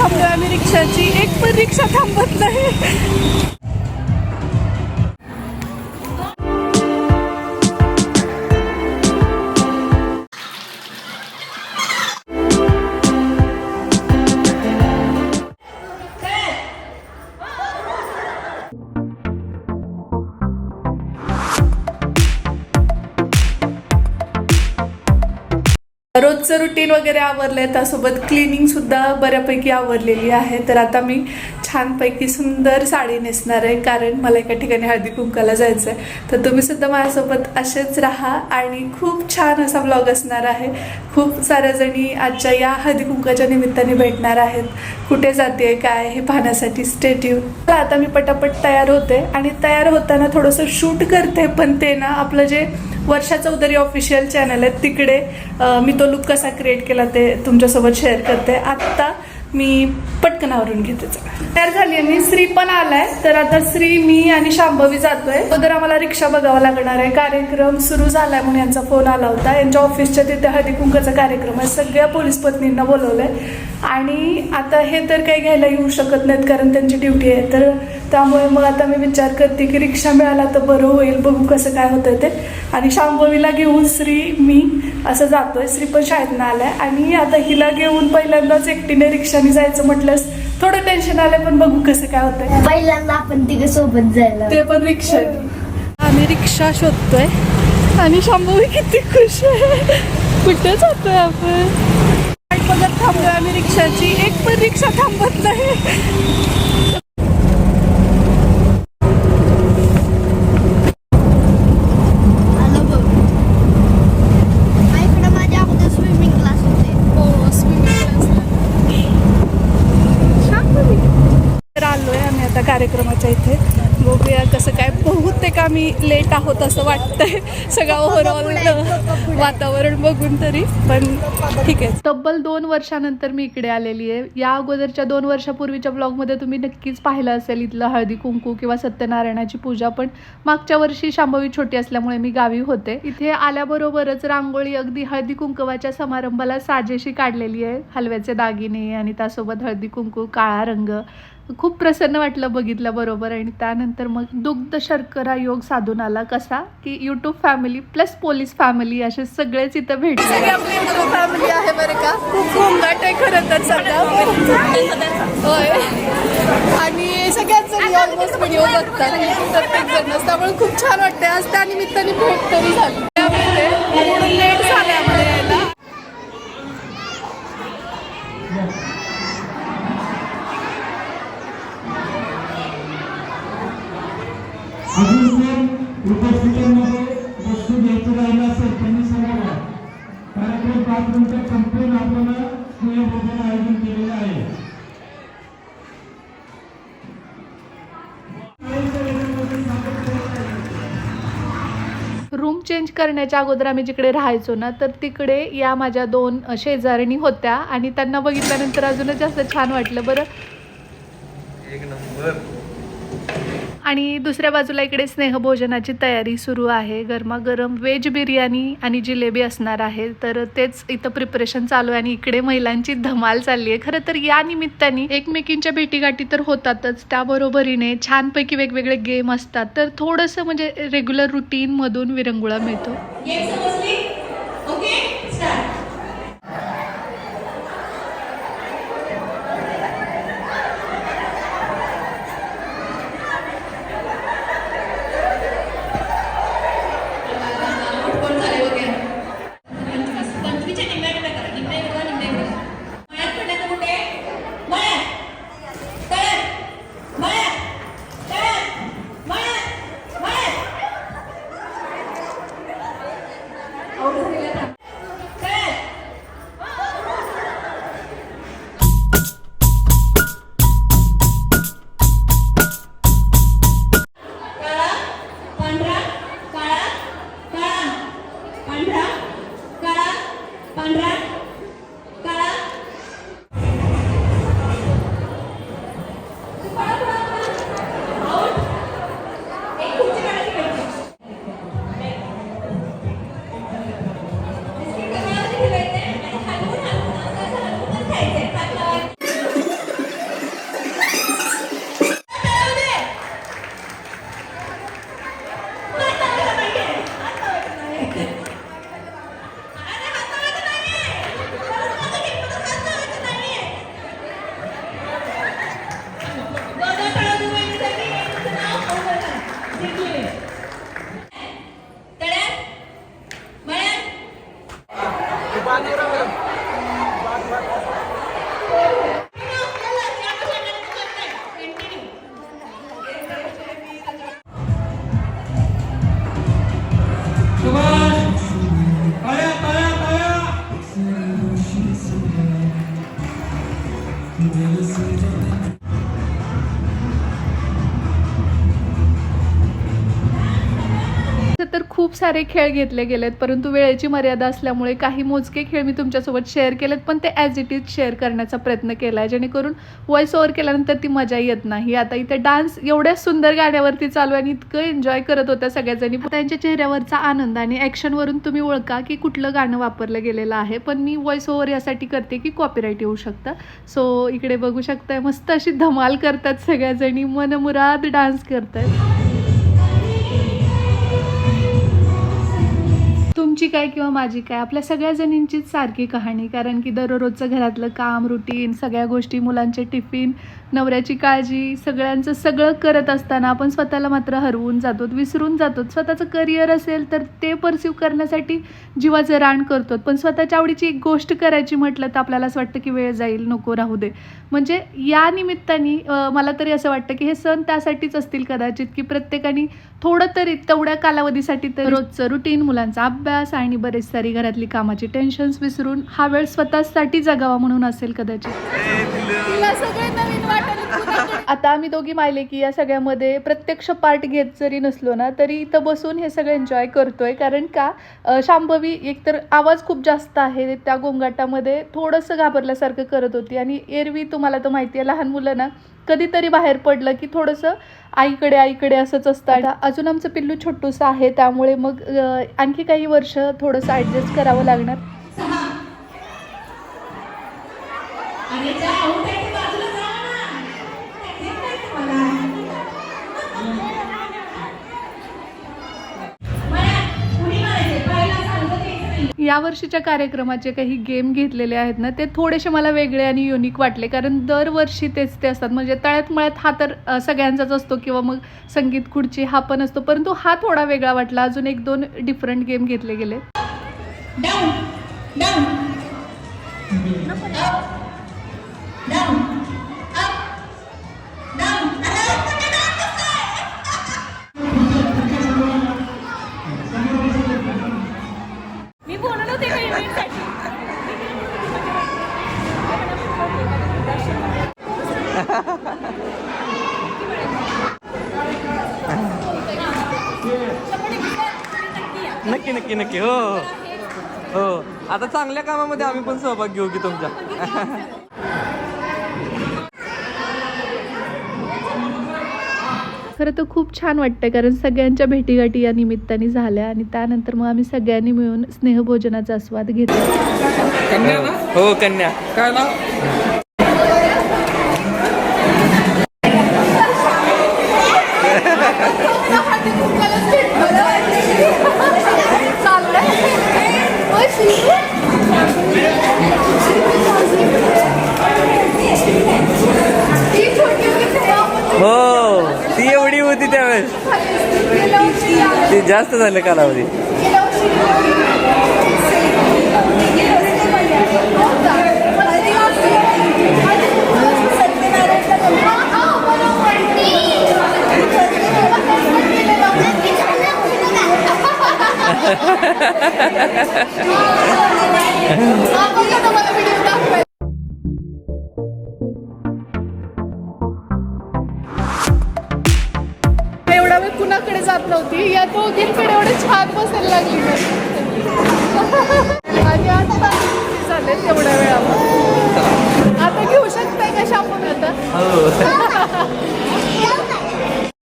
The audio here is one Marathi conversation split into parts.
थांबलोय आम्ही रिक्षाची, एक पण रिक्षा थांबत नाही. रोजचं रुटीन वगैरे आवरलंय, त्यासोबत क्लिनिंग सुद्धा बऱ्यापैकी आवरलेली आहे. तर आता मी छानपैकी सुंदर साडी नेसणार आहे, कारण मला एका ठिकाणी हळदी कुंकाला जायचं आहे. तर तुम्ही सुद्धा माझ्यासोबत असेच राहा आणि खूप छान असा ब्लॉग असणार आहे. खूप साऱ्या जणी आजच्या या हळदी कुंकाच्या निमित्ताने भेटणार आहेत. कुठे जाते काय हे पाहण्यासाठी स्टे ट्यून. तर आता मी पटापट तयार होते आणि तयार होताना थोडंसं शूट करते, पण ते ना आपलं जे वर्षा चौधरी ऑफिशियल चॅनल आहे तिकडे मी तो लुक कसा क्रिएट केला ते तुमच्यासोबत शेअर करते. आत्ता मी पटकन आवरून घेते. तयार झाली मी, श्री पण आलाय. तर आता श्री, मी आणि शांभवी जातोय. अगोदर आम्हाला रिक्षा बघावा लागणार आहे. कार्यक्रम सुरू झालाय म्हणून यांचा फोन आला होता. यांच्या ऑफिसच्या तिथे हळदी कुंकाचा कार्यक्रम आहे, सगळ्या पोलीस पत्नींना बोलवलंय. आणि आता हे तर काही घ्यायला येऊ शकत नाहीत कारण त्यांची ड्युटी आहे. तर त्यामुळे मग आता मी विचार करते की रिक्षा मिळाला तर बरं होईल, बघू कसं काय होतं ते. आणि शांभवीला घेऊन श्री, मी असं जातोय. श्री पण शाळेतनं आलाय आणि आता हिला घेऊन पहिल्यांदाच एकटीने रिक्षाने जायचं म्हटलंस थोडं टेन्शन आलंय, पण बघू कसं काय होतंय. पहिल्यांदा आपण तिघे सोबत जायला, ते पण रिक्षाने. आम्ही रिक्षा शोधतोय आणि शांभवी किती खुश आहे. कुठे जातोय आपण? बघत थांबलोय आम्ही रिक्षाची, एक पण रिक्षा थांबत नाही. कार्यक्रमाच्या इथे बघूया कसं काय. बहुतेक आम्ही लेट आहोत असं वाटतंय सगळं ओव्हरऑल वातावरण बघून तरी, पण ठीक आहे. तब्बल 2 वर्षानंतर मी इकडे आलेली आहे. या अगोदरच्या 2 वर्षापूर्वीच्या ब्लॉगमध्ये तुम्ही नक्कीच पाहिलं असेल इथलं हळदी कुंकू किंवा सत्यनारायणाची पूजा. पण मागच्या वर्षी शांभवी छोटी असल्यामुळे मी गावी होते. इथे आल्याबरोबरच रांगोळी अगदी हळदी कुंकवाच्या समारंभाला साजेशी काढलेली आहे. हलव्याचे दागिने आणि त्यासोबत हळदी कुंकू, काळा रंग. खूप प्रसन्न वाटलं बघितल्याबरोबर. आणि त्यानंतर मग दुग्ध शर्करा योग साधून आला कसा की YouTube family plus police family असे सगळेच इथं भेटले. सगळी आपली यूट्यूब फॅमिली आहे बरं का. खूप गोंगाट आहे खरं तर सध्या. होय, आणि सगळ्याच जणी ऑलमोस्ट व्हिडिओ बघतात प्रत्येक जण, त्यामुळे खूप छान वाटते. आज त्या निमित्ताने भेट तरी झाली. त्यामुळे लेट झालं आम्हाला यायला. अजून उपस्थितांमध्ये वस्तू घ्यायचं राहिलं असेल त्यांनी सांगावं. कार्यक्रम 5 मिनिटात संपूर्ण आपल्याला स्नेहभोजन आयोजन केलेलं आहे. रूम चेंज करण्याच्या अगोदर आम्ही जिकडे राहायचो ना, तर तिकडे या माझ्या 2 शेजारिणी होत्या आणि त्यांना बघितल्यानंतर अजूनच जास्त छान वाटलं बरं. एक नंबर. आणि दुसऱ्या बाजूला इकडे स्नेहभोजनाची तयारी सुरू आहे. गरमागरम व्हेज बिर्याणी आणि जिलेबी असणार आहे. तर तेच इथं प्रिपरेशन चालू आहे आणि इकडे महिलांची धमाल चालली आहे. खरं तर या निमित्ताने एकमेकींच्या भेटीगाठी तर होतातच, त्याबरोबरीने छानपैकी वेगवेगळे गेम असतात. तर थोडंसं म्हणजे रेग्युलर रुटीनमधून विरंगुळा मिळतो. तर खूप सारे खेळ घेतले गेलेत, परंतु वेळेची मर्यादा असल्यामुळे काही मोजके खेळ मी तुमच्यासोबत शेअर केलेत, पण ते ॲज इट इज शेअर करण्याचा प्रयत्न केला आहे, जेणेकरून व्हॉइस ओव्हर केल्यानंतर ती मजा येत नाही. आता इथे डान्स एवढ्या सुंदर गाण्यावरती चालू आहे आणि इतकं एन्जॉय करत होत्या सगळ्याजणी. त्यांच्या चेहऱ्यावरचा आनंद आणि ॲक्शनवरून तुम्ही ओळखा की कुठलं गाणं वापरलं गेलेलं आहे. पण मी व्हॉइस ओव्हर यासाठी करते की कॉपीराईट येऊ शकतं. सो इकडे बघू शकताय, मस्त अशी धमाल करतात सगळ्याजणी, मनमुराद डान्स करतायत. तुमची काय किंवा माझी काय, आपल्या सगळ्या जणींचीच सारखी कहाणी. कारण की दररोजचं घरातलं काम, रुटीन, सगळ्या गोष्टी, मुलांचे टिफिन, नवऱ्याची काळजी, सगळ्यांचं सगळं करत असताना आपण स्वतःला मात्र हरवून जातो, विसरून जातो. स्वतःचं करिअर असेल तर ते परसिव्ह करण्यासाठी जीवाचं रान करतो, पण स्वतःच्या आवडीची एक गोष्ट करायची म्हटलं तर आपल्याला असं वाटतं की वेळ जाईल, नको राहू दे. म्हणजे या निमित्ताने मला तरी असं वाटतं की हे सण त्यासाठीच असतील कदाचित, की प्रत्येकाने थोडं तरी तेवढ्या कालावधीसाठी तर रोजचं रुटीन, मुलांचा अभ्यास आणि बरेच सारी घरातली कामाची टेन्शन्स विसरून हा वेळ स्वतःसाठी जगावा म्हणून असेल कदाचित. आता आम्ही दोघी मायले की या सगळ्यामध्ये प्रत्यक्ष पार्ट घेत जरी नसलो ना, तरी इथं बसून हे सगळं एन्जॉय करतोय. कारण का शांभवी एकतर आवाज खूप जास्त आहे, त्या गोंगाटामध्ये थोडंसं घाबरल्यासारखं करत होती. आणि एरवी तुम्हाला तर माहिती आहे, लहान मुलं ना कधीतरी बाहेर पडलं की थोडंसं आईकडे असंच असतं. अजून आमचं पिल्लू छोटूसं आहे, त्यामुळे मग आणखी काही वर्ष थोडंसं ॲडजस्ट करावं लागणार. या वर्षीच्या कार्यक्रमाचे काही गेम घेतलेले आहेत ना, ते थोडेसे मला वेगळे आणि युनिक वाटले. कारण दरवर्षी तेच ते असतात. म्हणजे तळ्यात मळ्यात हा तर सगळ्यांचाच असतो, किंवा मग संगीत खुर्ची हा पण असतो, परंतु हा थोडा वेगळा वाटला. अजून एक दोन डिफरंट गेम घेतले गेले. नक्की नक्की नक्की. हो हो, आता चांगल्या कामामध्ये आम्ही पण सहभाग घेऊ की तुमच्या. खरं तर खूप छान वाटतं, कारण सगळ्यांच्या भेटीगाठी या निमित्ताने झाल्या आणि त्यानंतर मग आम्ही सगळ्यांनी मिळून स्नेहभोजनाचा आस्वाद घेतला. कन्या ना? हो कन्या. काय ना? हो, ती एवढी होती त्यावेळेस, ती जास्त झालं कालावधी. एवढा वेळ कुणाकडे जात नव्हती, या दोघींकडे एवढे छान बसायला लागली आणि आता झाले तेवढ्या वेळावर. आता घेऊ शकताय का शांपू? आता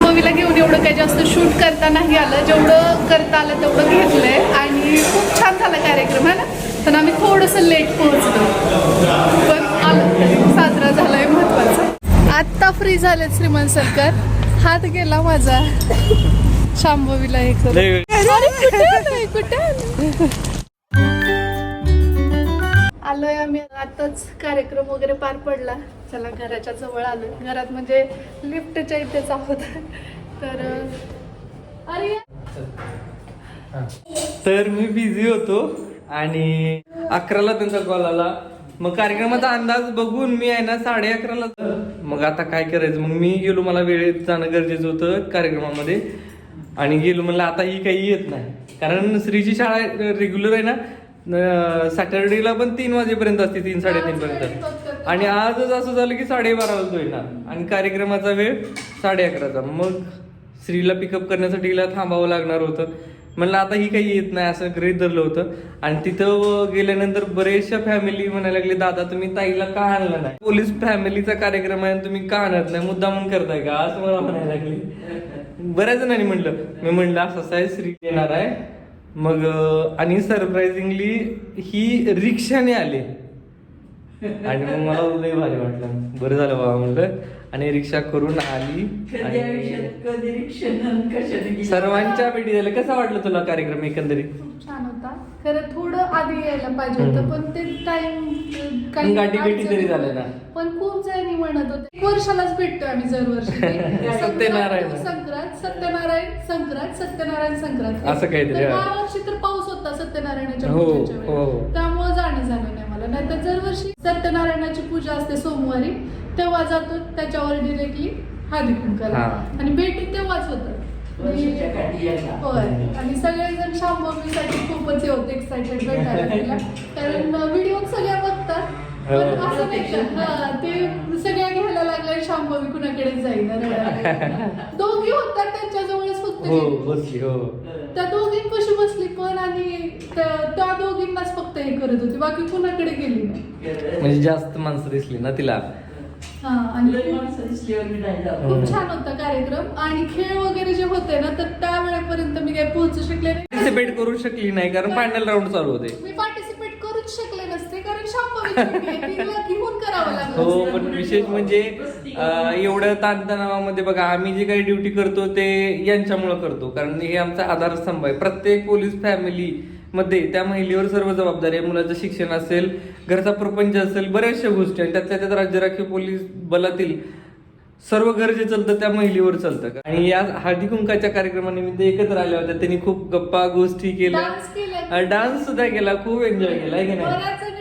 मूवीला घेऊन एवढं काही जास्त शूट करता नाही आलं, जेवढं करता आलं तेवढं घेतलंय आणि खूप छान झाला कार्यक्रम आहे ना. पण आम्ही थोडंसं लेट पोहोचलो, पण आलं साजरा झालाय महत्वाचं. आत्ता फ्री झाले श्रीमंत सरकार, हात गेला माझा शांभवीला हे करून. कुठे आलोय आम्ही, आताच कार्यक्रम वगैरे पार पडला. चला घराच्या जवळ आलोय, घरात म्हणजे लिफ्टच्या इथेच आहोत. तर अरे तर मी बिझी होतो आणि 11ला त्यांचा कॉल आला. मग कार्यक्रमाचा अंदाज बघून मी आहे ना 11:30ला, मग आता काय करायचं, मग मी गेलो, मला वेळेत जाणं गरजेचं होतं कार्यक्रमामध्ये. आणि गेलो, म्हणलं आता ही काही येत नाही, कारण श्रीची शाळा रेग्युलर आहे ना सॅटर्डेला पण 3 वाजेपर्यंत असते, 3-3:30 पर्यंत. आणि आजच असं झालं की 12:30 वाजतोय ना, आणि कार्यक्रमाचा वेळ 11:30चा. मग श्रीला पिकअप करण्यासाठी हिला थांबावं लागणार होतं. म्हणलं आता ही काही येत नाही असं गृहीत धरलं होतं. आणि तिथं गेल्यानंतर बरेचशा फॅमिली म्हणायला लागले, दादा तुम्ही ताईला का आणलं नाही, पोलीस फॅमिलीचा कार्यक्रम आहे तुम्ही का आणत नाही, मुद्दा म्हणून करताय का, असं मला म्हणायला लागले. बऱ्याच जणांनी म्हणलं. मी म्हणलं असं आहे, श्री येणार आहे. मग आणि सरप्राइझिंगली ही रिक्षाने आले आणि मग मला लय भारी वाटलं. बरं झालं बाबा म्हणलं. आणि रिक्षा करून आली आणि सर्वांच्या भेटी झाल्या. कसा वाटलं तुला कार्यक्रम एकंदरीत? खूप छान होता. खरं थोडं आधी यायला पाहिजे होतं, पण ते टाइम गाठी भेटी तरी झाल्या ना. पण खूप जणी म्हणत होते 1 वर्षालाच भेटतोय आम्ही दरवर्षी. सत्यनारायण संक्रांत, सत्यनारायण संक्रांत, सत्यनारायण संक्रांत असं काहीतरी. तर ह्या वर्षी तर पाऊस होता सत्यनारायणाच्या हो, पूजेच्या हो. वेळी, त्यामुळे जाणं झालं नाही मला. नाहीतर दरवर्षी सत्यनारायणाची पूजा असते सोमवारी, तेव्हा जातो त्याच्यावर डिरेक्टली हळदी कुंकवाला. आणि भेटी तेव्हाच होतं. होय. आणि सगळेजण शांभवीसाठी खूपच हे होते एक्साइटेड भेटायला तिला, कारण व्हिडिओ सगळ्या बघतात. पण असं नाही का ते सगळ्या घ्यायला लागल्या, शांभवी कुणाकडे जाईना. दोघी होतात त्यांच्याजवळच फक्त बसली. हो, त्या दोघींपाशी बसली पण, आणि त्या दोघींनाच फक्त हे करत होती, बाकी कुणाकडे गेली नाही. म्हणजे जास्त माणसं दिसली ना तिला. हा. आणि खूप छान होता कार्यक्रम. आणि खेळ वगैरे जे होते ना, तर त्या वेळेपर्यंत मी काही पोहोचू शकले नाही, पार्टिसिपेट करू शकली नाही कारण फायनल राऊंड चालू होते. मी पार्टिसिपेट करूच शकले नसते, कारण शांभवी तिला घेऊन करावं लागलं. हो, पण विशेष म्हणजे एवढं ताणतणावामध्ये बघा आम्ही जे काही ड्युटी करतो ते यांच्यामुळे करतो, कारण हे आमचा आधारस्तंभ आहे. प्रत्येक पोलीस फॅमिली मध्ये त्या महिलेवर सर्व जबाबदारी आहे. मुलाचं शिक्षण असेल, घरचा प्रपंच असेल, बऱ्याचशा गोष्टी. आणि त्यातल्या त्यात राज्य राखीव पोलीस बलातील सर्व घर जे चालतं त्या महिलेवर चालतं. आणि या हळदी कुंकाच्या कार्यक्रमानिमित्त एकत्र आल्या होत्या. त्यांनी खूप गप्पा गोष्टी केल्या, डान्स सुद्धा केला, खूप एन्जॉय केला आहे की नाही.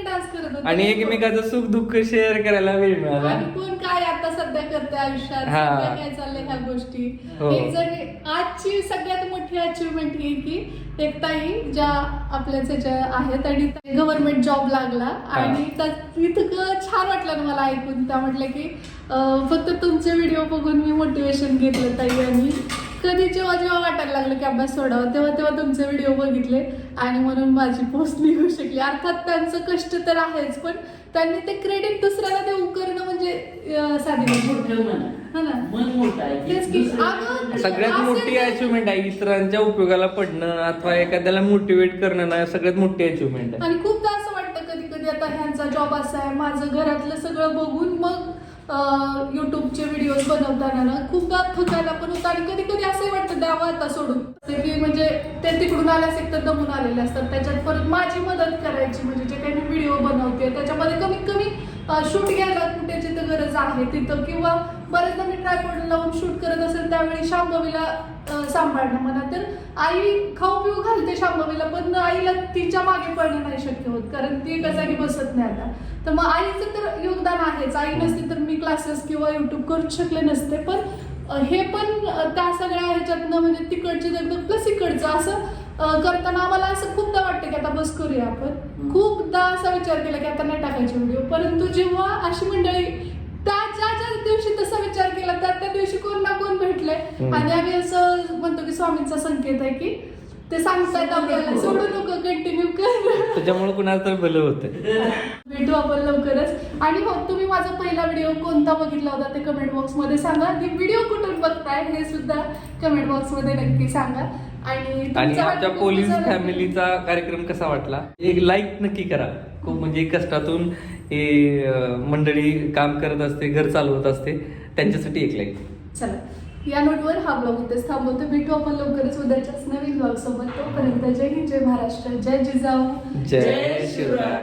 डान्स करत होते आणि एकमेकाचं सुख दुःख शेअर करायला वेळ मिळाला. आणि कोण काय आता सध्या करते आयुष्यात, सध्या काय चाललंय ह्या गोष्टी. एक जण आजची सगळ्यात मोठी अचिव्हमेंट ही की एक ताई ज्या आपल्या ज्या आहेत आणि गव्हर्नमेंट जॉब लागला, आणि इतकं छान वाटलं ना मला ऐकून. त्या म्हटलं की फक्त तुमचे व्हिडिओ बघून मी मोटिवेशन घेतलं ताई, आणि कधी जेव्हा जेव्हा वाटायला लागलं की अभ्यास सोडावा तेव्हा तेव्हा तुमचे व्हिडिओ बघितले, आणि म्हणून माझी पोस्ट निघू शकली. अर्थात त्यांचं कष्ट तर आहेच, पण त्यांनी ते क्रेडिट दुसऱ्याला देऊ करणं म्हणजे साधी सगळ्यात मोठी अचिव्हमेंट आहे. इतरांच्या उपयोगाला पडणं अथवा एखाद्याला मोटिवेट करणं ना, सगळ्यात मोठी अचिव्हमेंट आहे. आणि खूपदा असं वाटतं कधी कधी आता ह्यांचा जॉब असा आहे, माझं घरातलं सगळं बघून मग युट्यूबचे व्हिडिओज बनवताना ना खूपदा थकायला पण होतं. आणि कधी कधी असंही वाटतं द्यावं आता सोडून, की म्हणजे ते तिकडून आल्यास एक तर दमून आलेले असतात, त्याच्यात परत माझी मदत करायची. म्हणजे जे काही मी व्हिडिओ बनवते त्याच्यामध्ये कमीत कमी शूट घ्यायला कुठे जिथं गरज आहे तिथं, किंवा बरेचदा मी ट्रायपॉड लावून शूट करत असेल त्यावेळी शांभवीला सांभाळणं म्हणा, तर आई खाऊ पिऊ घालते शांभवीला, पण आईला तिच्या मागे पडणं नाही शक्य होत, कारण ती एका जागी बसत नाही आता. तर मग आईचं तर योगदान आहेच. आई नसते तर मी क्लासेस किंवा युट्यूब करूच शकले नसते. पण हे पण त्या सगळ्या ह्याच्यातनं म्हणजे तिकडची दगदग प्लस इकडचं असं करताना आम्हाला असं खूपदा वाटतं की आता बस करूया आपण. खूपदा असा विचार केला की आता नाही टाकायचे व्हिडिओ, परंतु जेव्हा अशी मंडळी ज्या दिवशी तसा विचार केला त्या दिवशी कोण ना कोण भेटलंय. आणि आम्ही असं म्हणतो की स्वामींचा संकेत आहे की ते सांगतायत आपल्याला सोडू नको, कंटिन्यू कर, त्याच्यामुळे कुणाला तर भलं होतं. भेटू आपण लवकरच. आणि हो, तुम्ही माझा पहिला व्हिडिओ कोणता बघितला होता ते कमेंट बॉक्स मध्ये सांगा. आणि व्हिडिओ कुठून बघताय हे सुद्धा कमेंट बॉक्स मध्ये नक्की सांगा. आणि आमच्या पोलीस फॅमिलीचा कार्यक्रम कसा वाटला एक लाईक नक्की करा. खूप म्हणजे कष्टातून हे मंडळी काम करत असते, घर चालवत असते, त्यांच्यासाठी एक लाईक. चला, या नोटवर हा ब्लॉग इथेच थांबवतो. भेटू आपण लवकरच उद्याच्याच नवीन ब्लॉग सोबत. तोपर्यंत जय हिंद, जय महाराष्ट्र, जय जिजाऊ, जय शिवराय.